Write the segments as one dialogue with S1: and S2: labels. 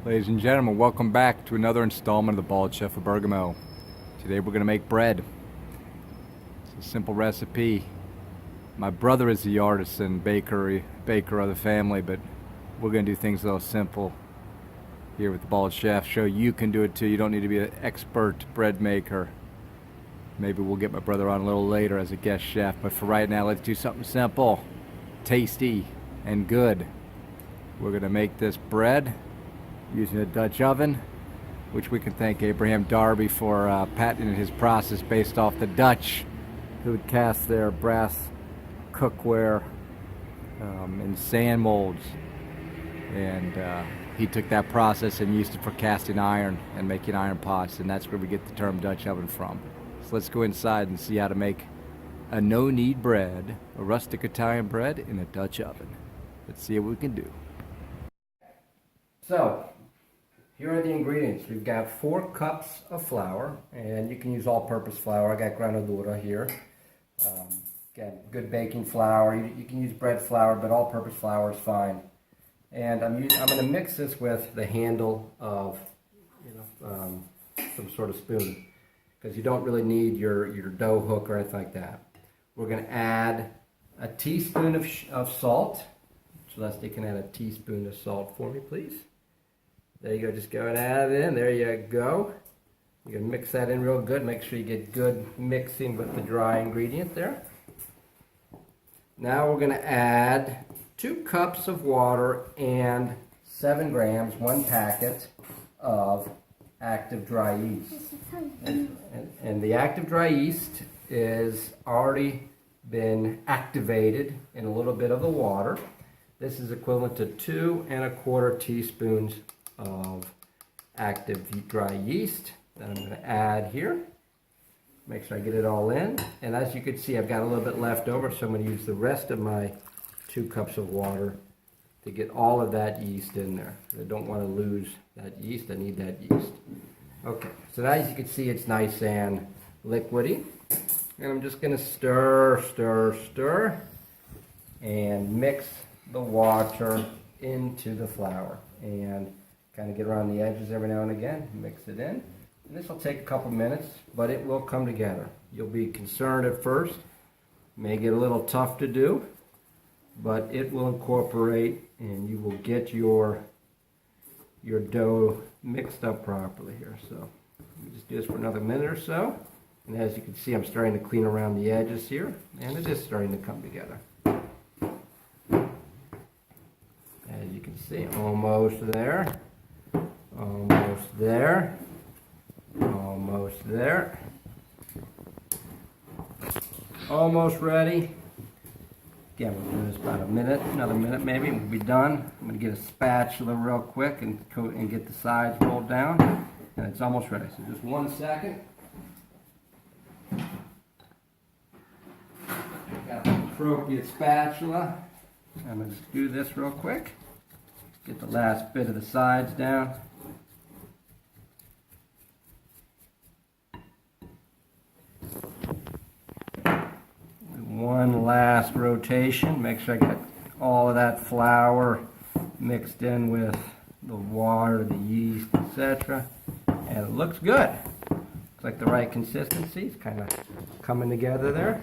S1: Ladies and gentlemen, welcome back to another installment of the Bald Chef of Bergamo. Today we're going to make bread. It's a simple recipe. My brother is the artisan baker of the family, but we're going to do things a little simple here with the Bald Chef. Show you can do it too. You don't need to be an expert bread maker. Maybe we'll get my brother on a little later as a guest chef, but for right now, let's do something simple, tasty, and good. We're going to make this bread using a Dutch oven, which we can thank Abraham Darby for patenting his process based off the Dutch, who would cast their brass cookware in sand molds, and he took that process and used it for casting iron and making iron pots, and that's where we get the term Dutch oven from. So let's go inside and see how to make a no-knead bread, a rustic Italian bread in a Dutch oven. Let's see what we can do. So, here are the ingredients. We've got 4 cups of flour, and you can use all-purpose flour. I got granadura here. Again, good baking flour. You can use bread flour, but all-purpose flour is fine. And I'm going to mix this with the handle of some sort of spoon, because you don't really need your dough hook or anything like that. We're going to add a teaspoon of salt. Celeste, can add a teaspoon of salt for me, please. There you go, just go and add it in. There you go. You're going to mix that in real good. Make sure you get good mixing with the dry ingredient there. Now we're going to add 2 cups of water and 7 grams, 1 packet of active dry yeast. And the active dry yeast is already been activated in a little bit of the water. This is equivalent to 2 1/4 teaspoons of active dry yeast that I'm going to add here. Make sure I get it all in. And as you can see, I've got a little bit left over, so I'm going to use the rest of my 2 cups of water to get all of that yeast in there. I don't want to lose that yeast. I need that yeast. Okay, so now as you can see, it's nice and liquidy. And I'm just going to stir, and mix the water into the flour. And kind of get around the edges every now and again, mix it in. And this will take a couple minutes, but it will come together. You'll be concerned at first. May get a little tough to do, but it will incorporate and you will get your dough mixed up properly here. So let me just do this for another minute or so. And as you can see, I'm starting to clean around the edges here, and it is starting to come together. As you can see, almost there. Almost there. Almost there. Almost ready. Again, we'll do this about a minute, another minute maybe, and we'll be done. I'm going to get a spatula real quick and get the sides rolled down, and it's almost ready. So just 1 second. Got the appropriate spatula. I'm going to just do this real quick. Get the last bit of the sides down. One last rotation. Make sure I get all of that flour mixed in with the water, the yeast, etc. And it looks good. Looks like the right consistency. It's kind of coming together there.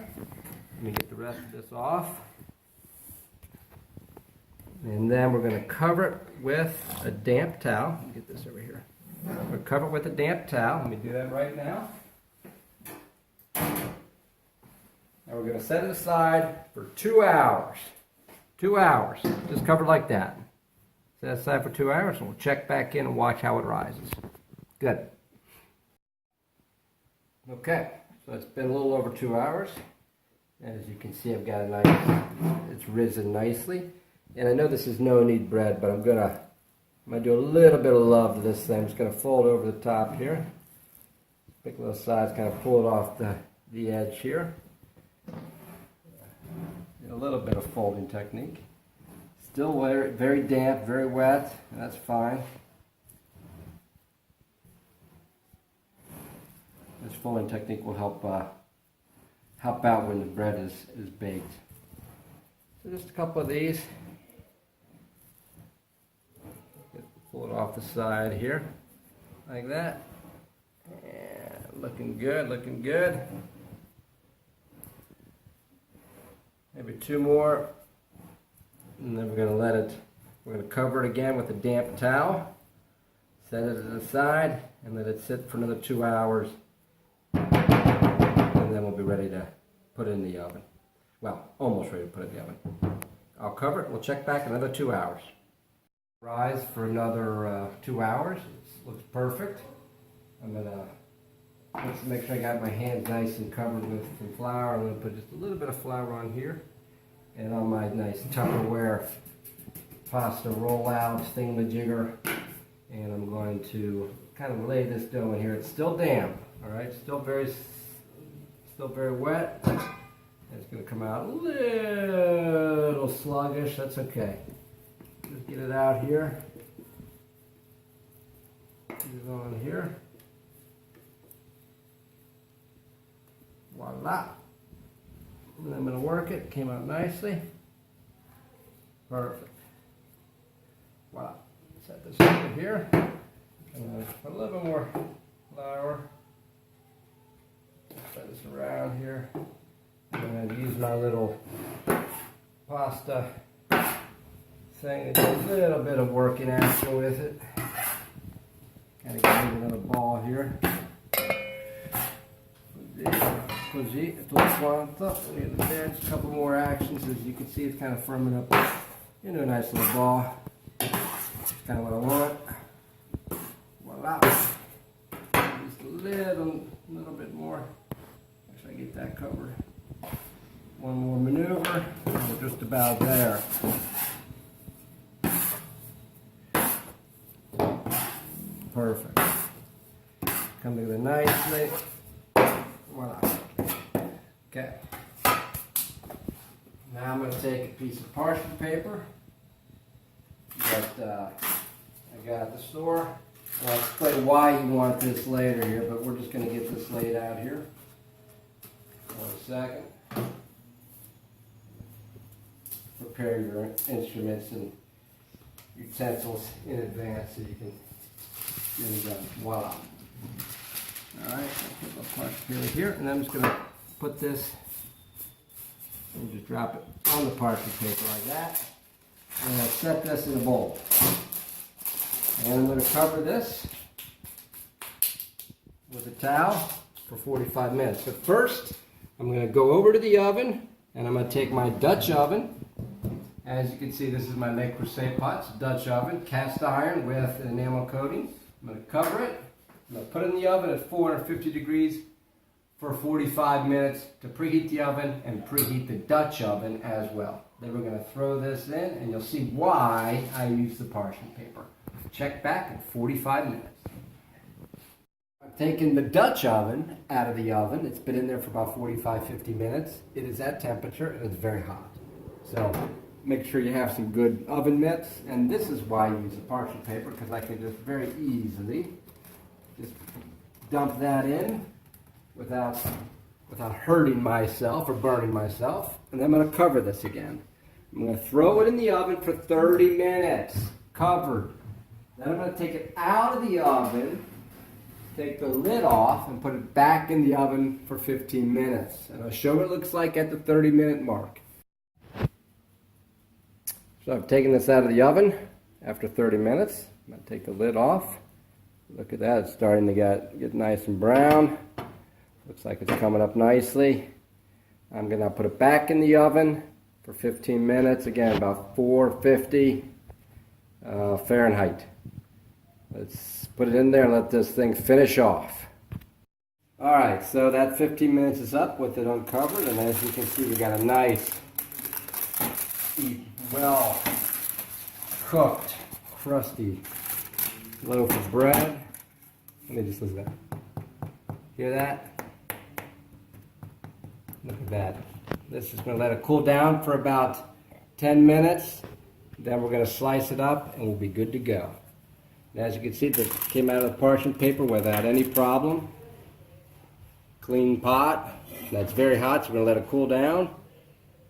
S1: Let me get the rest of this off. And then we're going to cover it with a damp towel. Let me get this over here. We're going to cover it with a damp towel. Let me do that right now. And we're going to set it aside for 2 hours. 2 hours. Just cover it like that. Set it aside for 2 hours, and we'll check back in and watch how it rises. Good. Okay, so it's been a little over 2 hours. As you can see, I've got a nice, it's risen nicely. And I know this is no-knead bread, but I'm gonna do a little bit of love to this thing. I'm just gonna fold over the top here. Pick a little sides, kind of pull it off the edge here. A little bit of folding technique. Still very damp, very wet, and that's fine. This folding technique will help out when the bread is baked. So just a couple of these. Pull it off off the side here, like that. And looking good, looking good. Maybe 2 more. And then we're going to let it, we're going to cover it again with a damp towel. Set it to the side and let it sit for another 2 hours. And then we'll be ready to put it in the oven. Well, almost ready to put it in the oven. I'll cover it. We'll check back another 2 hours. Rise for another 2 hours. It looks perfect. I'm going to just make sure I got my hands nice and covered with some flour. I'm going to put just a little bit of flour on here. And on my nice Tupperware pasta rollout thingamajigger. And I'm going to kind of lay this dough in here. It's still damp, all right? Still very wet. It's going to come out a little sluggish. That's okay. Just get it out here. Get it on here. Voila. And I'm going to work it. Came out nicely. Perfect. Voila. Set this over here. I'm going to put a little bit more flour. Spread this around here. I'm going to use my little pasta thing and do a little bit of working action with it. Kind of get another ball here. Così, tutto quanto. There's a couple more actions. As you can see, it's kind of firming up into a nice little ball. That's kind of what I want. Voila. Just a little bit more. Make sure I get that covered. One more maneuver, and we're just about there. Perfect. Come together nicely. Voila. Okay. Now I'm going to take a piece of parchment paper that I got at the store. I'll explain why you want this later here, but we're just going to get this laid out here. 1 second. Prepare your instruments and utensils in advance so you can get it done. Voila. Alright, I'll put my parchment paper here, and I'm just going to put this and just drop it on the parchment paper like that. And I'll set this in a bowl. And I'm going to cover this with a towel for 45 minutes. But first, I'm going to go over to the oven, and I'm going to take my Dutch oven. As you can see, this is my Le Creuset pots, Dutch oven, cast iron with an enamel coating. I'm going to cover it. I'm going to put it in the oven at 450 degrees for 45 minutes to preheat the oven and preheat the Dutch oven as well. Then we're going to throw this in, and you'll see why I use the parchment paper. Check back in 45 minutes. I've taken the Dutch oven out of the oven. It's been in there for about 45-50 minutes. It is at temperature, and it's very hot. So make sure you have some good oven mitts, and this is why I use the parchment paper, because I can just very easily just dump that in without hurting myself or burning myself. And then I'm going to cover this again. I'm going to throw it in the oven for 30 minutes, covered. Then I'm going to take it out of the oven, take the lid off, and put it back in the oven for 15 minutes. And I'll show what it looks like at the 30-minute mark. So I've taken this out of the oven after 30 minutes. I'm going to take the lid off. Look at that, it's starting to get nice and brown. Looks like it's coming up nicely. I'm going to put it back in the oven for 15 minutes. Again, about 450 Fahrenheit. Let's put it in there and let this thing finish off. Alright, so that 15 minutes is up with it uncovered, and as you can see, we got a nice, well cooked, crusty loaf of bread. Let me just listen to that. Hear that? Look at that. This is going to let it cool down for about 10 minutes. Then we're going to slice it up and we'll be good to go. And as you can see, this came out of the parchment paper without any problem. Clean pot. That's very hot, so we're going to let it cool down.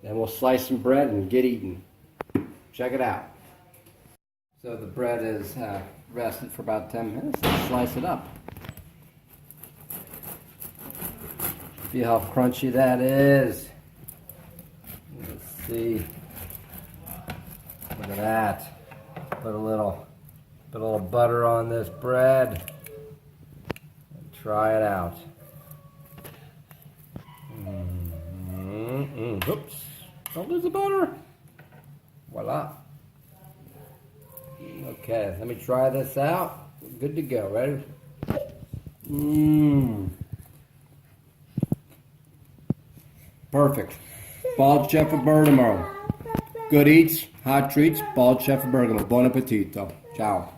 S1: Then we'll slice some bread and get eating. Check it out. So the bread is rest it for about 10 minutes and slice it up. See how crunchy that is. Let's see. Look at that. Put a little butter on this bread and try it out. Oops. Don't lose the butter. Voila. Okay, let me try this out. Good to go. Ready? Perfect. Bald Chef of Bergamo. Good eats, hot treats. Bald Chef of Bergamo. Buon appetito. Ciao.